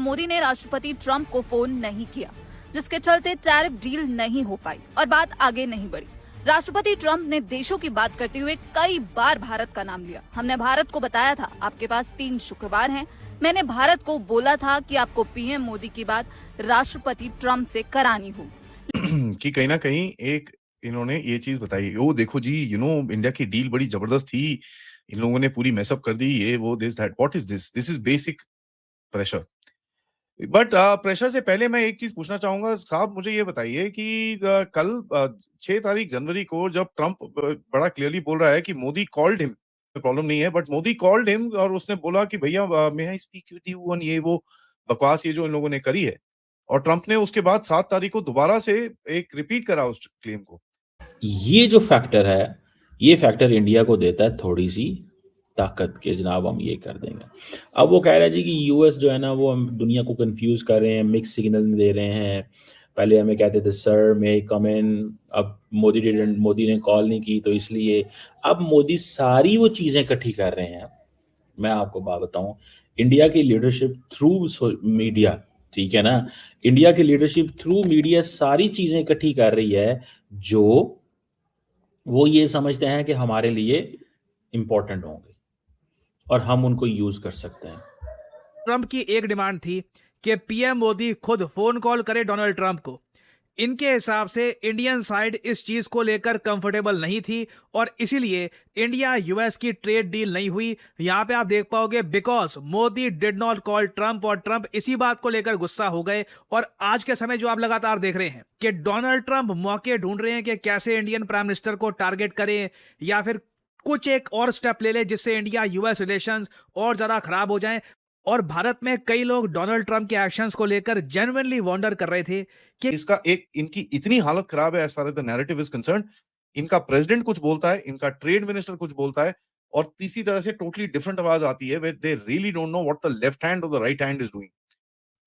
मोदी ने राष्ट्रपति ट्रंप को फोन नहीं किया, जिसके चलते टैरिफ डील नहीं हो पाई और बात आगे नहीं बढ़ी। राष्ट्रपति ट्रंप ने देशों की बात करते हुए कई बार भारत का नाम लिया। हमने भारत को बताया था आपके पास 3 शुक्रवार हैं। मैंने भारत को बोला था कि आपको पीएम मोदी की बात राष्ट्रपति ट्रंप से करानी हो कि कहीं ना कहीं एक इन्होंने ये चीज बताई, ओ देखो जी, इंडिया की डील बड़ी जबरदस्त थी, इन लोगों ने पूरी मैसअप कर दी, ये वो this that. What is this is basic pressure. But pressure से पहले मैं एक चीज पूछना चाहूंगा साहब, मुझे ये बताइए कि कल 6 तारीख जनवरी को जब ट्रंप बड़ा क्लियरली बोल रहा है कि मोदी कॉल्ड हिम, प्रॉब्लम नहीं है, बट मोदी कॉल्ड हिम और उसने बोला कि भैया may I speak with you on ये वो बकवास ये जो इन लोगों ने करी है, और ट्रंप ने उसके बाद 7 तारीख को दोबारा से एक रिपीट करा उस क्लेम को। ये जो फैक्टर है, ये फैक्टर इंडिया को देता है थोड़ी सी ताकत के, जनाब हम ये कर देंगे। अब वो कह रहे हैं जी कि यूएस जो है ना वो हम दुनिया को कंफ्यूज कर रहे हैं, मिक्स सिग्नल दे रहे हैं। पहले हमें कहते थे सर मे कम इन, अब मोदी ने कॉल नहीं की तो इसलिए अब मोदी सारी वो चीज़ें इकट्ठी कर रहे हैं। मैं आपको बात बताऊं, इंडिया की लीडरशिप थ्रू मीडिया, ठीक है ना, इंडिया की लीडरशिप थ्रू मीडिया सारी चीज़ें इकट्ठी कर रही है जो वो ये समझते हैं कि हमारे लिए इम्पोर्टेंट होंगे और हम उनको यूज कर सकते हैं। ट्रंप की एक डिमांड थी कि पीएम मोदी खुद फोन कॉल करे डोनाल्ड ट्रंप को। इनके हिसाब से इंडियन साइड इस चीज को लेकर कंफर्टेबल नहीं थी और इसीलिए इंडिया यूएस की ट्रेड डील नहीं हुई। यहां पे आप देख पाओगे because Modi did not call Trump, और ट्रंप इसी बात को लेकर गुस्सा हो गए। और आज के समय जो आप लगातार देख रहे हैं कि डोनाल्ड ट्रंप मौके ढूंढ रहे हैं कि कैसे इंडियन प्राइम मिनिस्टर को टारगेट करें या फिर कुछ एक और स्टेप ले ले जिससे इंडिया यूएस रिलेशंस और ज्यादा खराब हो जाएं। और भारत में कई लोग डोनाल्ड ट्रंप के एक्शंस को लेकर जेन्युइनली वंडर कर रहे थे कि इसका एक इनकी इतनी हालत खराब है as far as the narrative is concerned. इनका प्रेसिडेंट कुछ बोलता है, इनका ट्रेड मिनिस्टर कुछ बोलता है, और तीसरी तरह से टोटली डिफरेंट आवाज आती है, where they really don't know what the left hand और the right hand is doing.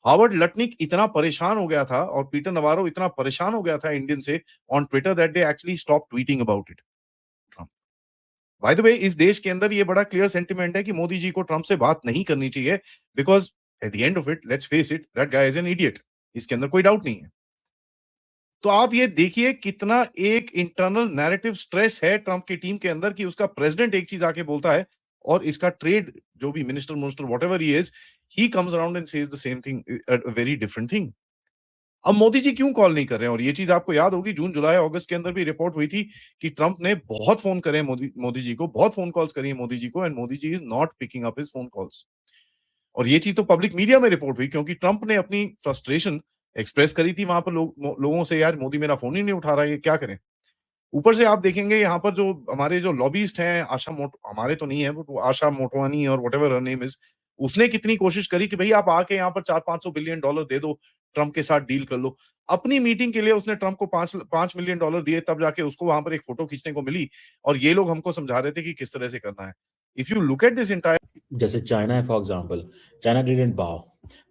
Howard Lutnick इतना परेशान हो गया था और पीटर नवारो इतना परेशान हो गया था इंडियन से on Twitter that they actually stop tweeting about it. By the way, इस देश के अंदर ये बड़ा क्लियर सेंटिमेंट है कि मोदी जी को ट्रंप से बात नहीं करनी चाहिए, because at the end of it, let's face it, that guy is an idiot. इसके अंदर कोई डाउट नहीं है। तो आप ये देखिए कितना एक इंटरनल नैरेटिव स्ट्रेस है ट्रंप की टीम के अंदर कि उसका प्रेसिडेंट एक चीज आके बोलता है और इसका ट्रेड जो भी minister whatever he is, he comes around and says the same thing, a very different thing. अब मोदी जी क्यों कॉल नहीं कर रहे हैं? और ये चीज आपको याद होगी, जून जुलाई अगस्त के अंदर भी रिपोर्ट हुई थी कि ट्रंप ने बहुत फोन करे मोदी जी को, बहुत फोन कॉल्स करी है मोदी जी को, and Modi ji is not picking up his phone calls. और ये चीज तो पब्लिक मीडिया में रिपोर्ट हुई क्योंकि ट्रंप ने अपनी फ्रस्ट्रेशन एक्सप्रेस करी थी वहां पर लोगों से, यार मोदी मेरा फोन ही नहीं उठा रहा है, ये क्या करें। ऊपर से आप देखेंगे यहाँ पर जो हमारे जो लॉबीस्ट हैं, हमारे तो नहीं है बट वो आशा मोटवानी और व्हाटएवर हर नेम इज, उसने कितनी कोशिश करी कि भाई आप आके यहाँ पर 400-500 बिलियन डॉलर दे दो, ट्रंप के साथ डील कर लो। अपनी मीटिंग के लिए उसने ट्रंप को 5 मिलियन डॉलर दिए, तब जाके उसको वहां पर एक फोटो खींचने को मिली, और ये लोग हमको समझा रहे थे कि किस तरह से करना है। If you look at this entire, जैसे चाइना है फॉर एग्जांपल, चाइना डिडंट बाव।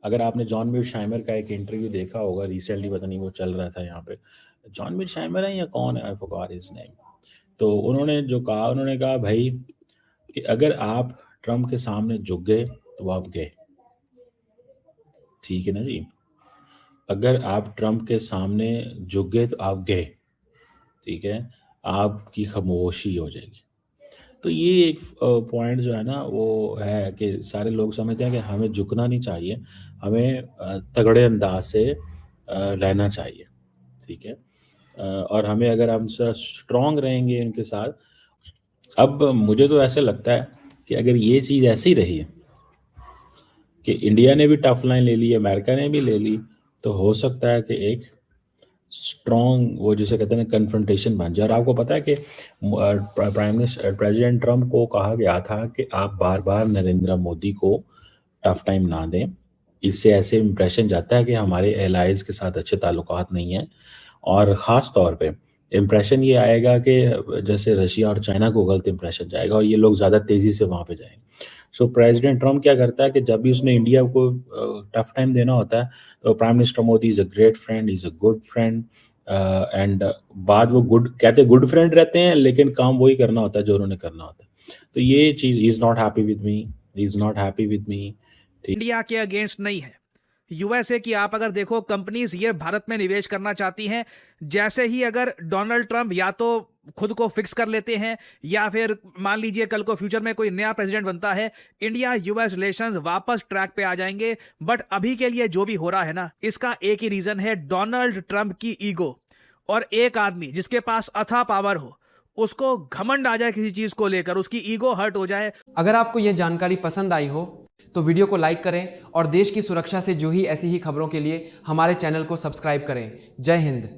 अगर आपने जॉन मीरशाइमर का एक इंटरव्यू देखा होगा रिसेंटली, पता नहीं वो चल रहा था यहाँ पे, जॉन मीरशाइमर है या कौन है, आई फॉरगॉट हिज नेम। तो उन्होंने जो कहा, उन्होंने कहा भाई कि अगर आप ट्रंप के सामने झुक गए तो आप गए, ठीक है ना जी। अगर आप ट्रंप के सामने झुक गए तो आप गए, ठीक है, आपकी खामोशी हो जाएगी। तो ये एक पॉइंट जो है ना वो है कि सारे लोग समझते हैं कि हमें झुकना नहीं चाहिए, हमें तगड़े अंदाज से रहना चाहिए, ठीक है। और हमें अगर हम स्ट्रॉन्ग रहेंगे इनके साथ, अब मुझे तो ऐसे लगता है कि अगर ये चीज़ ऐसी रही कि इंडिया ने भी टफ लाइन ले ली, अमेरिका ने भी ले ली, तो हो सकता है कि एक स्ट्रॉन्ग वो जिसे कहते हैं कन्फ्रंटेशन बन जाए। और आपको पता है कि प्रेसिडेंट ट्रंप को कहा गया था कि आप बार बार नरेंद्र मोदी को टफ टाइम ना दें, इससे ऐसे इंप्रेशन जाता है कि हमारे एलाइज के साथ अच्छे ताल्लुकात नहीं हैं, और ख़ास तौर पे इम्प्रेशन ये आएगा कि जैसे रशिया और चाइना को गलत इंप्रेशन जाएगा और ये लोग ज़्यादा तेज़ी से वहाँ पे जाएंगे। सो प्रेसिडेंट ट्रंप क्या करता है कि जब भी उसने इंडिया को टफ टाइम देना होता है तो prime minister Modi is a great friend, is a good friend, and बाद वो गुड फ्रेंड रहते हैं, लेकिन काम वही करना होता है जो उन्होंने करना होता है। तो ये चीज़, is not happy with me, is not happy with me, India के अगेंस्ट नहीं है। यूएसए की आप अगर देखो कंपनीज ये भारत में निवेश करना चाहती हैं, जैसे ही अगर डोनाल्ड ट्रंप या तो खुद को फिक्स कर लेते हैं या फिर मान लीजिए कल को फ्यूचर में कोई नया प्रेसिडेंट बनता है, इंडिया यूएस रिलेशंस वापस ट्रैक पे आ जाएंगे। बट अभी के लिए जो भी हो रहा है ना, इसका एक ही रीजन है, डोनाल्ड ट्रंप की ईगो। और एक आदमी जिसके पास अथाह पावर हो, उसको घमंड आ जाए किसी चीज को लेकर, उसकी ईगो हर्ट हो जाए। अगर आपको यह जानकारी पसंद आई हो तो वीडियो को लाइक करें और देश की सुरक्षा से जुड़ी ऐसी ही खबरों के लिए हमारे चैनल को सब्सक्राइब करें। जय हिंद।